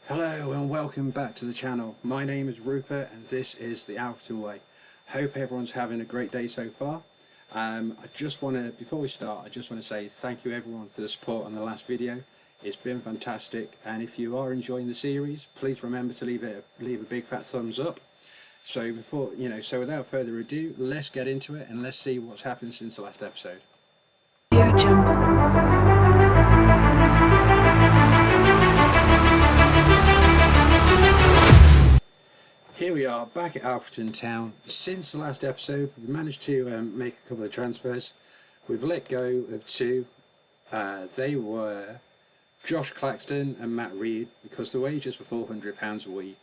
Hello and welcome back to the channel. My name is Rupert and this is the Alfreton Way. Hope everyone's having a great day so far. Before we start, I just want to say thank you everyone for the support on the last video. It's been fantastic, and if you are enjoying the series, please remember to leave a big fat thumbs up. So without further ado, let's get into it and let's see what's happened since the last episode. Here we are back at Alfreton Town. Since the last episode, we've managed to make a couple of transfers. We've let go of two. They were Josh Claxton and Matt Reed, because the wages were £400 a week.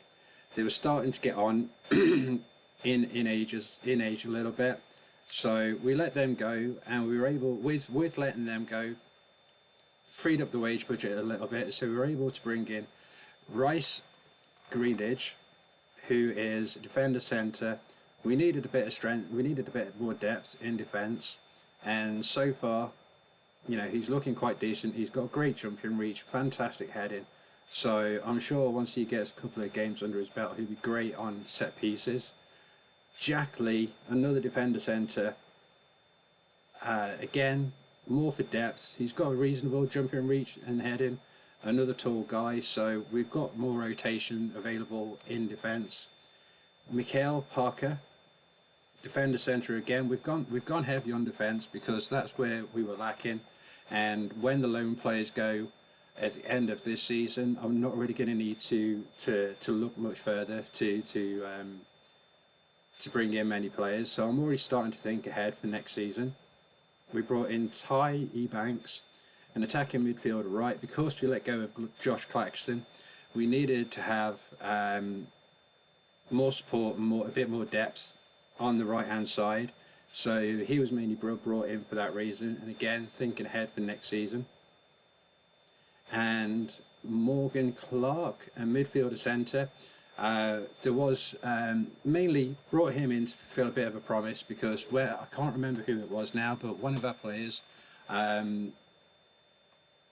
They were starting to get on in age a little bit, so we let them go, and we were able, with letting them go, freed up the wage budget a little bit, so we were able to bring in Rice Greenidge, who is defender centre. We needed a bit of strength, we needed a bit more depth in defence, and so far, he's looking quite decent. He's got great jumping reach, fantastic heading, so I'm sure once he gets a couple of games under his belt, he'll be great on set pieces. Jack Lee, another defender centre, again, more for depth. He's got a reasonable jumping reach and heading. Another tall guy, so we've got more rotation available in defence. Mikael Parker, defender centre again. We've gone heavy on defence because that's where we were lacking, and when the loan players go at the end of this season, I'm not really going to need to look much further to bring in many players. So I'm already starting to think ahead for next season. We brought in Ty Ebanks, an attacking midfielder, right, because we let go of Josh Claxton. We needed to have more support and a bit more depth on the right hand side, so he was mainly brought in for that reason, and again thinking ahead for next season. And Morgan Clark, a midfielder centre, there was mainly brought him in to fulfill a bit of a promise, because I can't remember who it was now, but one of our players,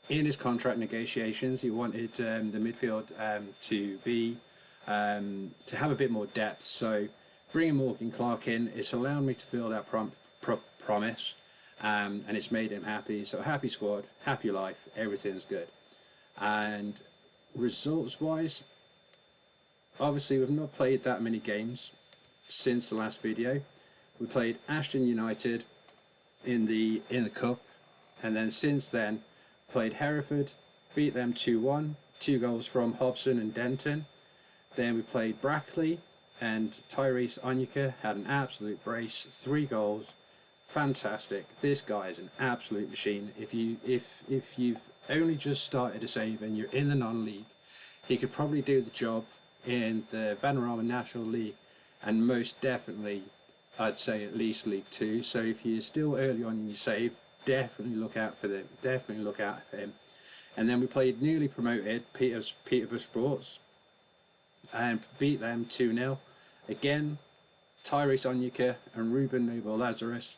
in his contract negotiations, he wanted the midfield to have a bit more depth. So bringing Morgan Clark in, it's allowed me to feel that promise, and it's made him happy. So happy squad, happy life, everything's good. And results wise, obviously we've not played that many games since the last video. We played Ashton United in the cup, and then since then played Hereford, beat them 2-1, 2 goals from Hobson and Denton. Then we played Brackley, and Tyrese Onyeka had an absolute brace, 3 goals, fantastic. This guy is an absolute machine. If you've only just started a save and you're in the non-league, he could probably do the job in the Vanarama National League, and most definitely I'd say at least League 2. So if you're still early on in your save, definitely look out for them. Definitely look out for him. And then we played newly promoted Peterborough Sports and beat them 2-0. Again, Tyrese Onyeka and Ruben Noble Lazarus.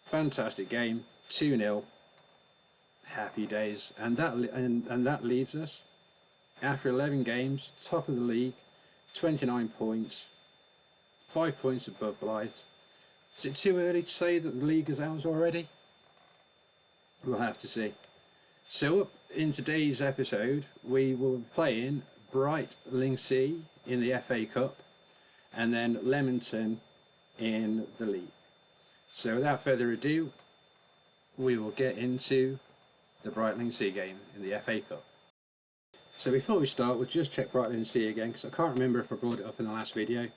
Fantastic game, 2-0. Happy days. And that leaves us, after 11 games, top of the league, 29 points, 5 points above Blythe. Is it too early to say that the league is ours already? We'll have to see. So up in today's episode, we will be playing Bright Linksea in the FA Cup, and then Leamington in the league. So without further ado, we will get into the Bright Linksea game in the FA Cup. So before we start, we'll just check Bright Linksea again, because I can't remember if I brought it up in the last video.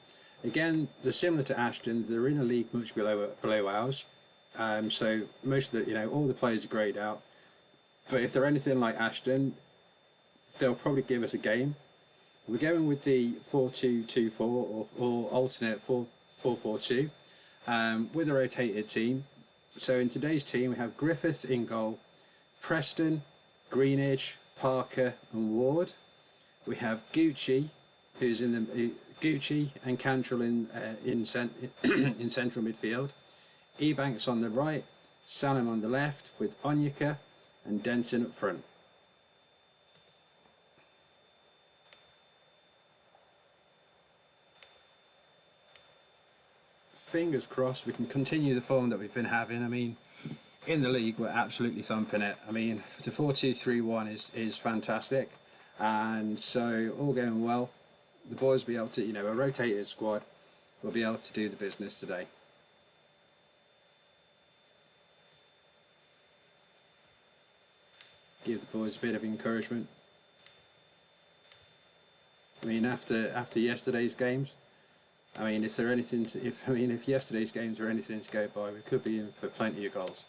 Again, they're similar to Ashton. They're in a league much below ours. So most of the, all the players are greyed out. But if they're anything like Ashton, they'll probably give us a game. We're going with the 4-2-2-4 or alternate 4-4-2 with a rotated team. So in today's team, we have Griffith in goal, Preston, Greenidge, Parker and Ward. We have Gucci, who's in the Gucci and Cantrell in central midfield. Ebanks on the right, Salim on the left, with Onyeka and Denton up front. fingers crossed we can continue the form that we've been having. I mean, in the league we're absolutely thumping it. I mean, the 4-2-3-1 is fantastic, and so all going well. The boys will be able to, you know, a rotated squad will be able to do the business today. Give the boys a bit of encouragement. I mean, after yesterday's games, I mean, if yesterday's games are anything to go by, we could be in for plenty of goals.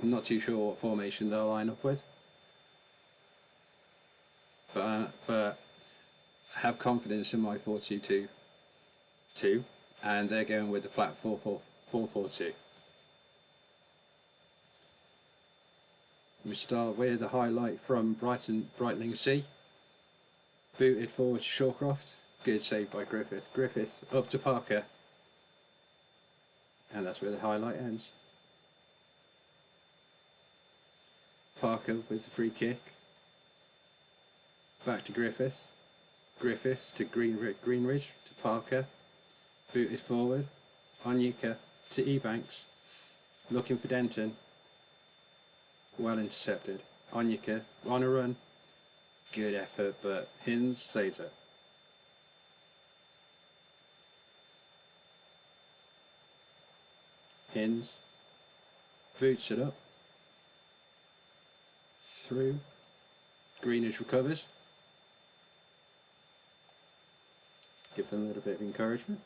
I'm not too sure what formation they'll line up with, but I have confidence in my 4-2-2, and they're going with the flat 4-4-2. We start with a highlight from Brightling C. Booted forward to Shawcroft. Good save by Griffith. Griffith up to Parker. And that's where the highlight ends. Parker with the free kick. Back to Griffith. Griffith to Greenridge to Parker. Booted forward. Onyeka to Ebanks. Looking for Denton. Well intercepted. Onyeka on a run. Good effort, but Hinds saves it. Hinds boots it up. Through. Greenidge recovers. Give them a little bit of encouragement.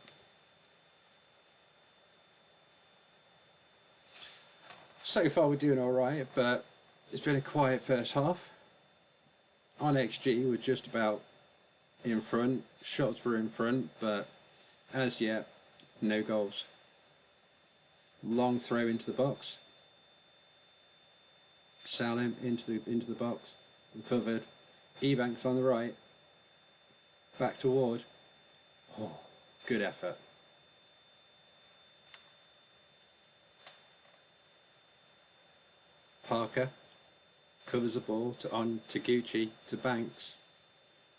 So far we're doing alright, but it's been a quiet first half. On XG we're just about in front, shots were in front, but as yet, no goals. Long throw into the box. Salim into the box, recovered. Ebanks on the right. Back to Ward. Oh, good effort. Parker covers the ball to Gucci to Banks.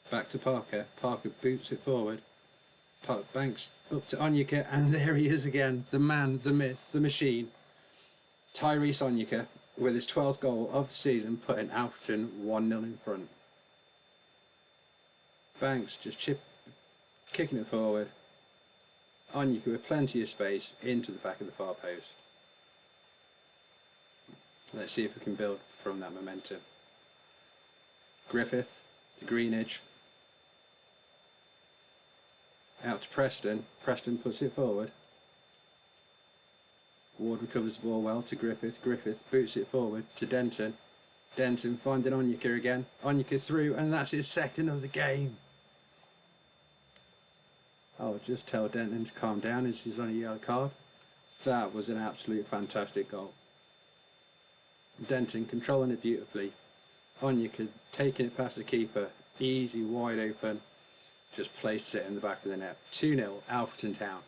Back to Parker. Parker boots it forward. Banks up to Onyeka, and there he is again. The man, the myth, the machine. Tyrese Onyeka with his 12th goal of the season, putting Alfreton 1-0 in front. Banks just kicking it forward. Onyeka with plenty of space into the back of the far post. Let's see if we can build from that momentum. Griffith to Greenidge. Out to Preston. Preston puts it forward. Ward recovers the ball well to Griffith. Griffith boots it forward to Denton. Denton finding Onyeka again. Onyeka through, and that's his second of the game. I'll just tell Denton to calm down as he's on a yellow card. That was an absolute fantastic goal. Denton controlling it beautifully. Onyeka taking it past the keeper. Easy, wide open. Just placed it in the back of the net. 2-0, Alfreton Town.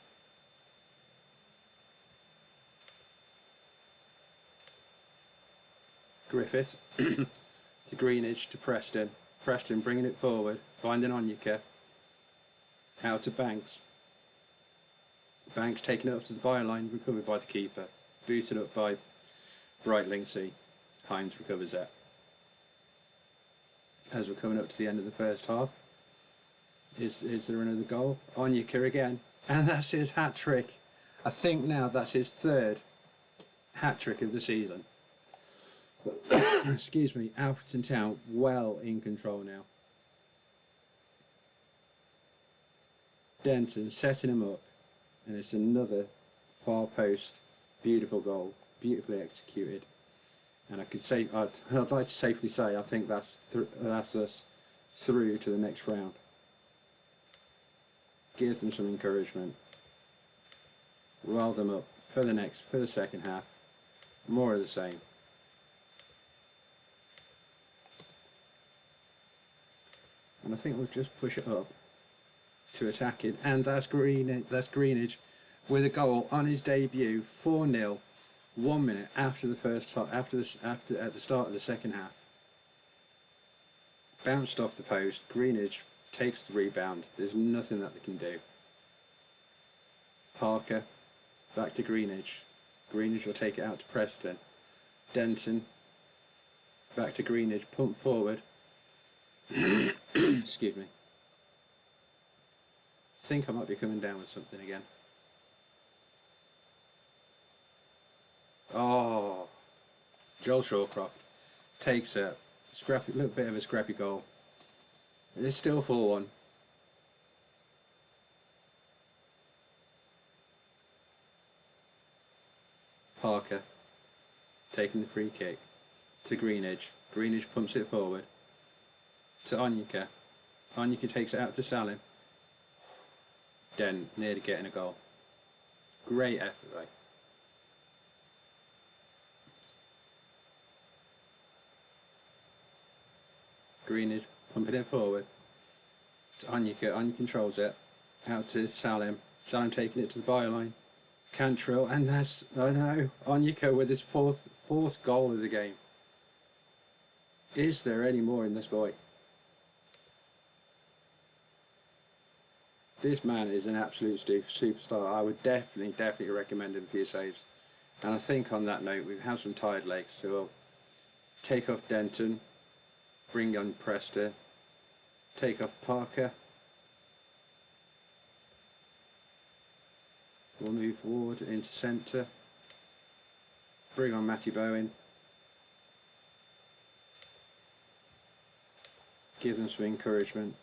Griffith to Greenidge to Preston. Preston bringing it forward. Finding Onyeka. Out to Banks. Banks taking it up to the byline. Recovered by the keeper. Booted up by Brightling C. Hines recovers it. As we're coming up to the end of the first half, is there another goal? Onyeka again, and that's his hat-trick. I think now that's his third hat-trick of the season. Excuse me. Alfreton Town well in control now. Denton setting him up, and it's another far post. Beautiful goal, beautifully executed. And I'd like to safely say I think that's us through to the next round. Give them some encouragement. Rile them up for the second half. More of the same. And I think we'll just push it up to attack it. And that's Greenidge with a goal on his debut. 4-0. 1 minute after the first half, at the start of the second half. Bounced off the post. Greenidge takes the rebound. There's nothing that they can do. Parker, back to Greenidge. Greenidge will take it out to Preston. Denton, back to Greenidge, pump forward. Excuse me. Think I might be coming down with something again. Oh, Joel Shawcroft takes a scrappy, little bit of a scrappy goal. It's still 4-1. Parker taking the free kick to Greenidge. Greenidge pumps it forward to Onyeka. Onyeka takes it out to Salim. Dent nearly getting a goal. Great effort though. Greenidge pumping it forward to Onyeka. Onyeka controls it out to Salim. Salim taking it to the byline. Cantrell, and that's, oh no, Onyeka with his fourth goal of the game. Is there any more in this boy? This man is an absolute superstar. I would definitely recommend him for your saves. And I think on that note, we have some tired legs, so we'll take off Denton, bring on Presta, take off Parker. We'll move forward into centre, bring on Matty Bowen, give them some encouragement.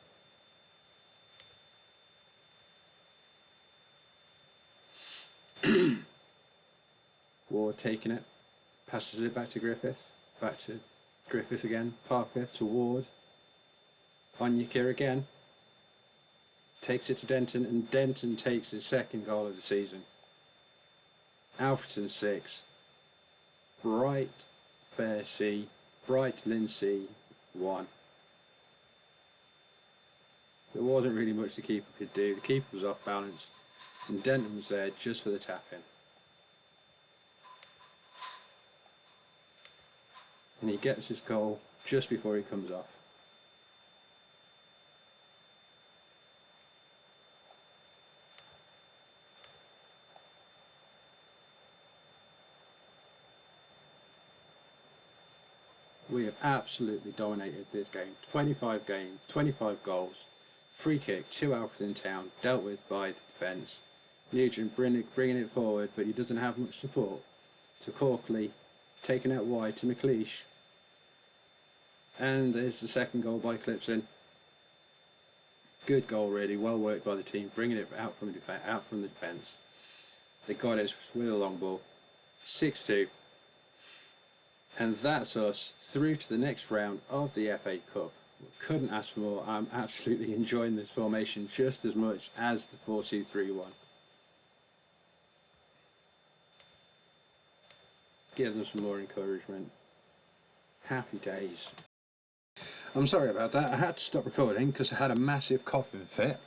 Ward taking it, passes it back to Griffith again, Parker to Ward, Onyeka again, takes it to Denton, and Denton takes his second goal of the season. Alfreton 6, Bright Lindsay 1. There wasn't really much the keeper could do. The keeper was off balance, and Denton was there just for the tap-in. And he gets his goal just before he comes off. We have absolutely dominated this game. 25 games, 25 goals, free kick to Alfreton Town, dealt with by the defence. Nugent bringing it forward, but he doesn't have much support. To Corkley, taken out wide to McLeish. And there's the second goal by Clipson. Good goal really, well worked by the team, bringing it out from the defence. They got it with a long ball. 6-2. And that's us through to the next round of the FA Cup. Couldn't ask for more. I'm absolutely enjoying this formation just as much as the 4-2-3-1. Give them some more encouragement. Happy days. I'm sorry about that. I had to stop recording because I had a massive coughing fit.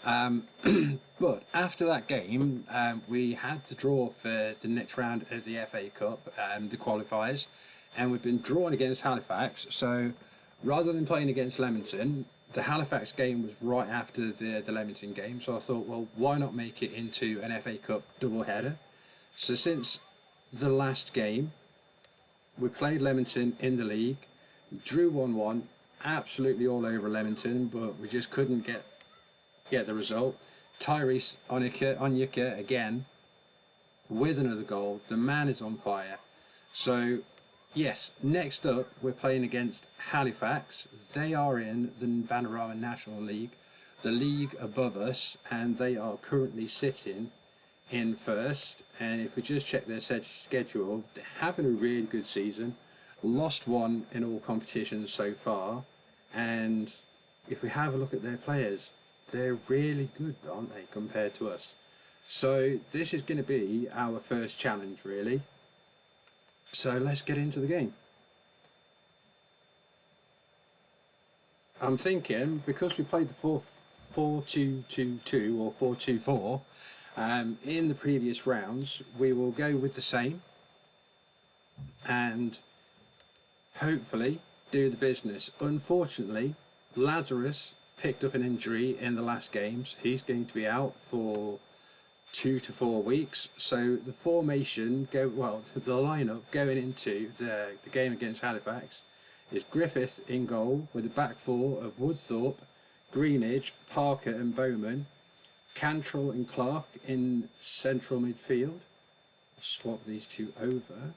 But after that game, we had the draw for the next round of the FA Cup, the qualifiers, and we've been drawn against Halifax. So rather than playing against Leamington, the Halifax game was right after the Leamington game. So I thought, well, why not make it into an FA Cup double header? So since the last game, we played Leamington in the league, we drew 1-1, absolutely all over Leamington, but we just couldn't get the result. Tyrese Onyeka again with another goal. The man is on fire. So yes, next up we're playing against Halifax. They are in the Vanarama National League, the league above us, and they are currently sitting in first. And if we just check their schedule, they're having a really good season. Lost one in all competitions so far, and if we have a look at their players, they're really good, aren't they, compared to us? So this is going to be our first challenge, really. So let's get into the game. I'm thinking, because we played the 4-2-2-2 or 4-2-4 in the previous rounds, we will go with the same and hopefully do the business. Unfortunately, Lazarus picked up an injury in the last games. He's going to be out for 2 to 4 weeks. So the formation, the lineup going into the game against Halifax is Griffith in goal with the back four of Woodthorpe, Greenidge, Parker and Bowman, Cantrell and Clark in central midfield. I'll swap these two over.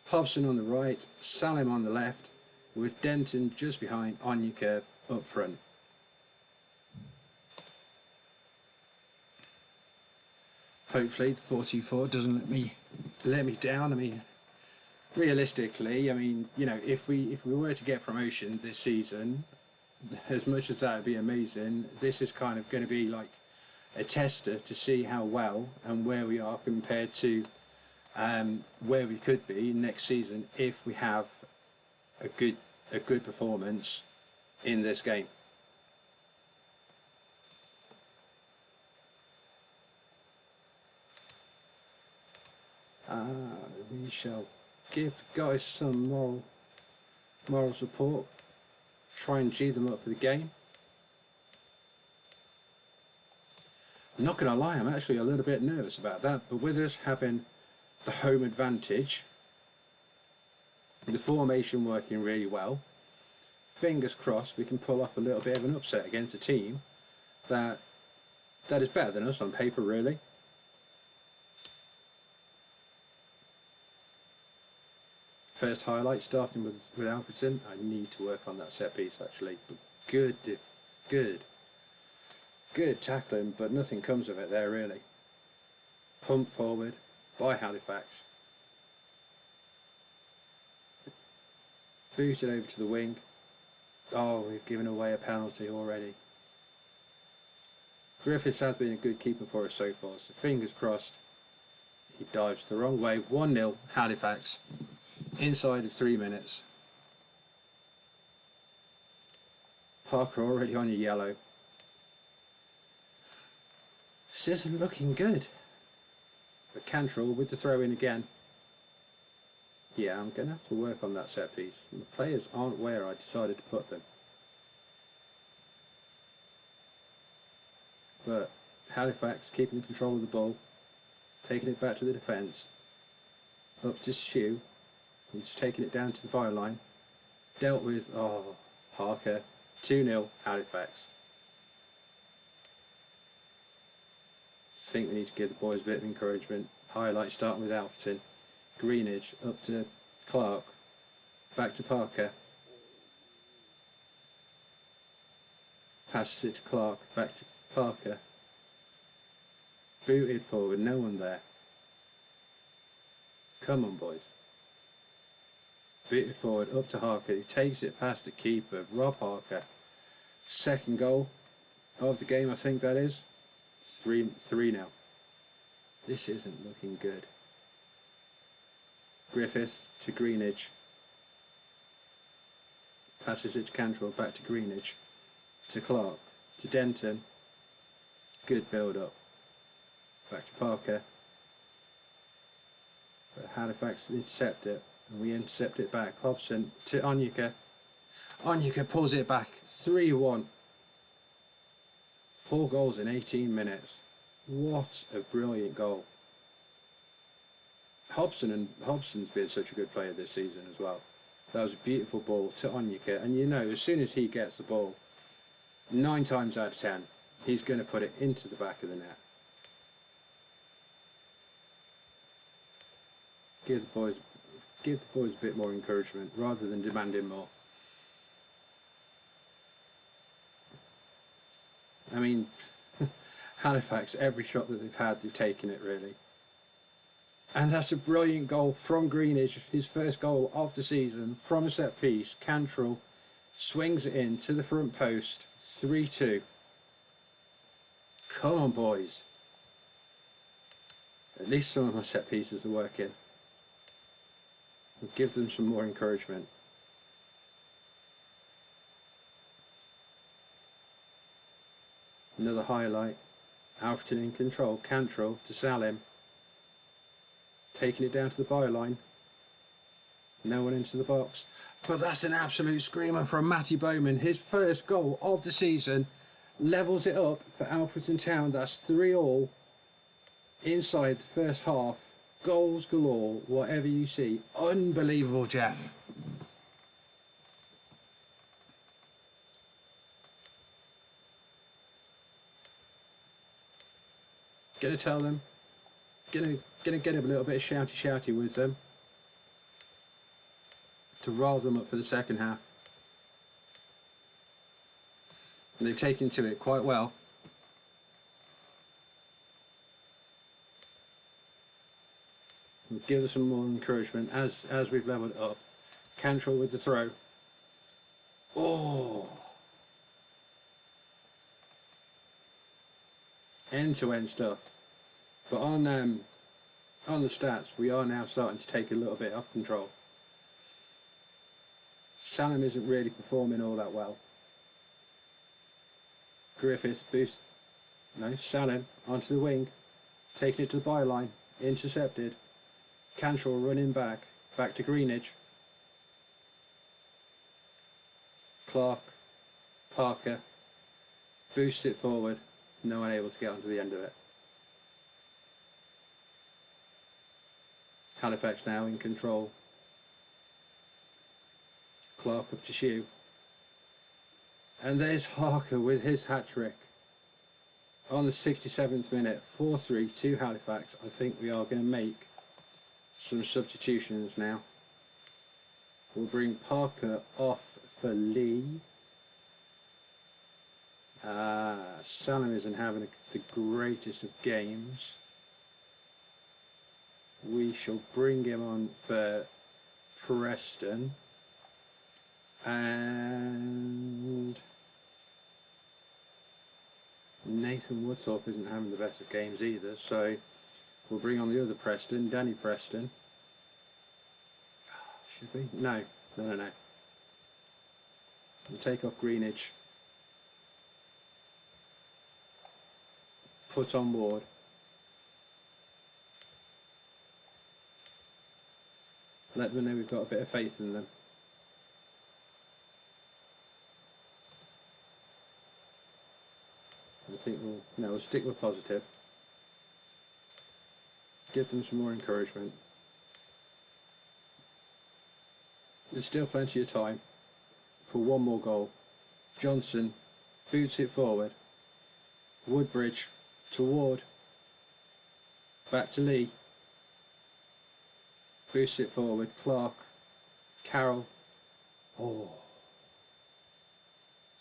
Hobson on the right, Salim on the left, with Denton just behind Onyeka up front. Hopefully the 4-2-4 doesn't let me down. I mean, realistically, I mean, you know, if we were to get promotion this season, as much as that would be amazing, this is kind of going to be like a tester to see how well and where we are compared to where we could be next season if we have a good performance in this game. We shall give guys some moral support, try and G them up for the game. I'm not going to lie, I'm actually a little bit nervous about that, but with us having the home advantage, the formation working really well, fingers crossed we can pull off a little bit of an upset against a team that is better than us on paper, really. First highlight, starting with Alfreton. I need to work on that set piece actually, but good tackling, but nothing comes of it there really. Pump forward by Halifax. Booted over to the wing. Oh, we've given away a penalty already. Griffiths has been a good keeper for us so far, so fingers crossed he dives the wrong way. 1-0 Halifax inside of 3 minutes. Parker already on your yellow. This isn't looking good. But Cantrell with the throw in again. Yeah, I'm going to have to work on that set piece. The players aren't where I decided to put them. But Halifax keeping control of the ball, taking it back to the defence, up to Stew. He's taking it down to the byline. Dealt with, Harker. 2-0 Halifax. I think we need to give the boys a bit of encouragement. Highlight starting with Alfreton. Greenidge up to Clark. Back to Parker. Passes it to Clark. Back to Parker. Booted forward. No one there. Come on, boys. Booted forward up to Harker, who takes it past the keeper, Rob Harker. Second goal of the game, I think that is. 3 now. This isn't looking good. Griffith to Greenidge. Passes it to Cantrell, back to Greenidge. To Clark. To Denton. Good build up. Back to Parker. But Halifax intercept it. And we intercept it back. Hobson to Onyeka. Onyeka pulls it back. 3-1. 4 goals in 18 minutes. What a brilliant goal. Hobson's been such a good player this season as well. That was a beautiful ball to Onyeka. And you know, as soon as he gets the ball, 9 times out of 10, he's going to put it into the back of the net. Give the boys a bit more encouragement rather than demanding more. I mean, Halifax, every shot that they've had, they've taken it really. And that's a brilliant goal from Greenidge, his first goal of the season from a set piece. Cantrell swings it in to the front post. 3-2. Come on, boys. At least some of my set pieces are working. We'll give them some more encouragement. Another highlight. Alfreton in control. Cantrell to Salim. Taking it down to the byline. No one into the box. But that's an absolute screamer from Matty Bowman. His first goal of the season levels it up for Alfreton Town. That's 3-3 inside the first half. Goals galore, whatever you see. Unbelievable, Jeff. Gonna tell them. Gonna get a little bit of shouty with them to rile them up for the second half. And they've taken to it quite well. We'll give us some more encouragement as we've levelled it up. Cantrell with the throw. Oh! End-to-end stuff. But on the stats, we are now starting to take a little bit off control. Salem isn't really performing all that well. Griffiths boost. No, Salem onto the wing. Taking it to the byline. Intercepted. Cantrell running back to Greenidge. Clark, Parker, boosts it forward, no one able to get onto the end of it. Halifax now in control. Clark up to Shue. And there's Harker with his hat-trick. On the 67th minute, 4-3 to Halifax. I think we are going to make some substitutions now. We'll bring Parker off for Lee. Salem isn't having the greatest of games. We shall bring him on for Preston. And Nathan Woodthorpe isn't having the best of games either, so we'll bring on the other Preston, Danny Preston. Should we? No. We'll take off Greenidge. Put on Ward. Let them know we've got a bit of faith in them. I think we'll stick with positive. Give them some more encouragement. There's still plenty of time for one more goal. Johnson boots it forward. Woodbridge to Ward. Back to Lee. Boosts it forward. Clark. Carroll. Oh.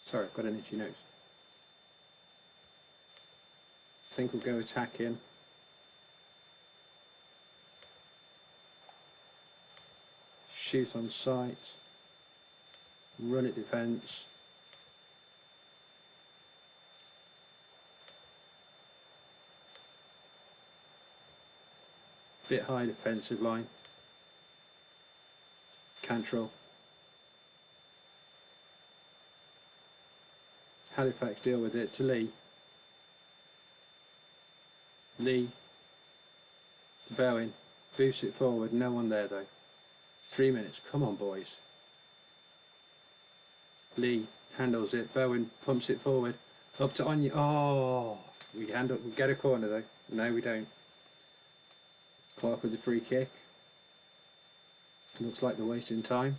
Sorry, I've got an itchy nose. I think we'll go attacking. Shoot on sight. Run at defence. Bit high defensive line. Cantrell. Halifax deal with it to Lee. Lee to Bowen. Boosts it forward. No one there though. 3 minutes. Come on, boys. Lee handles it. Bowen pumps it forward. Up to Anya. Oh, we get a corner though. No, we don't. Clark with the free kick. Looks like they're wasting time.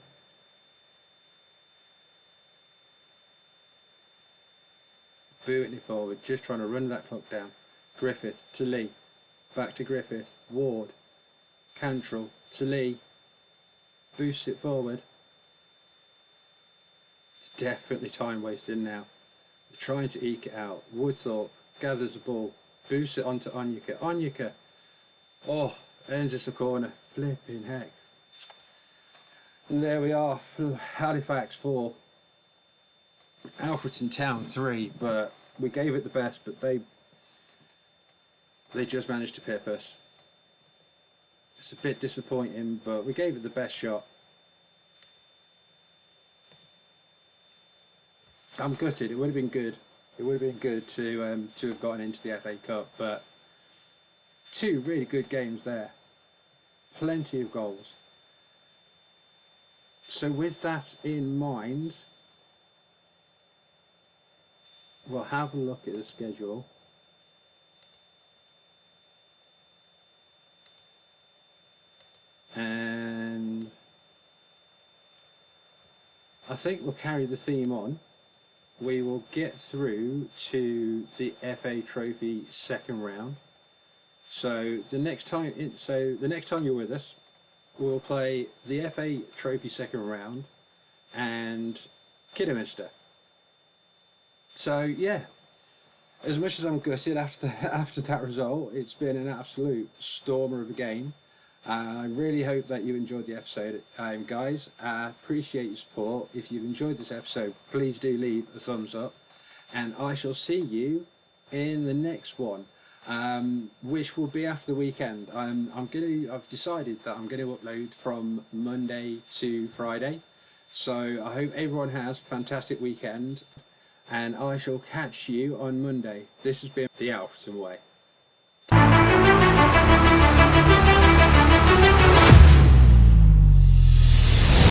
Booting it forward. Just trying to run that clock down. Griffith to Lee. Back to Griffith. Ward. Cantrell to Lee. Boosts it forward. It's definitely time wasting now. They're trying to eke it out. Woodthorpe gathers the ball. Boosts it onto Onyeka. Onyeka. Oh, earns us a corner. Flipping heck. And there we are. Halifax 4. Alfreton Town 3. But we gave it the best, but they just managed to pip us. It's a bit disappointing, but we gave it the best shot. I'm gutted. It would have been good. It would have been good to have gotten into the FA Cup, but 2 really good games there. Plenty of goals. So with that in mind, we'll have a look at the schedule. And I think we'll carry the theme on. We will get through to the FA Trophy second round. So the next time you're with us, we'll play the FA Trophy second round and Kidderminster. So yeah, as much as I'm gutted after that result, it's been an absolute stormer of a game. I really hope that you enjoyed the episode, guys. I appreciate your support. If you've enjoyed this episode, please do leave a thumbs up, and I shall see you in the next one, which will be after the weekend. I've decided that I'm going to upload from Monday to Friday, so I hope everyone has a fantastic weekend, and I shall catch you on Monday. This has been the Alfreton Way.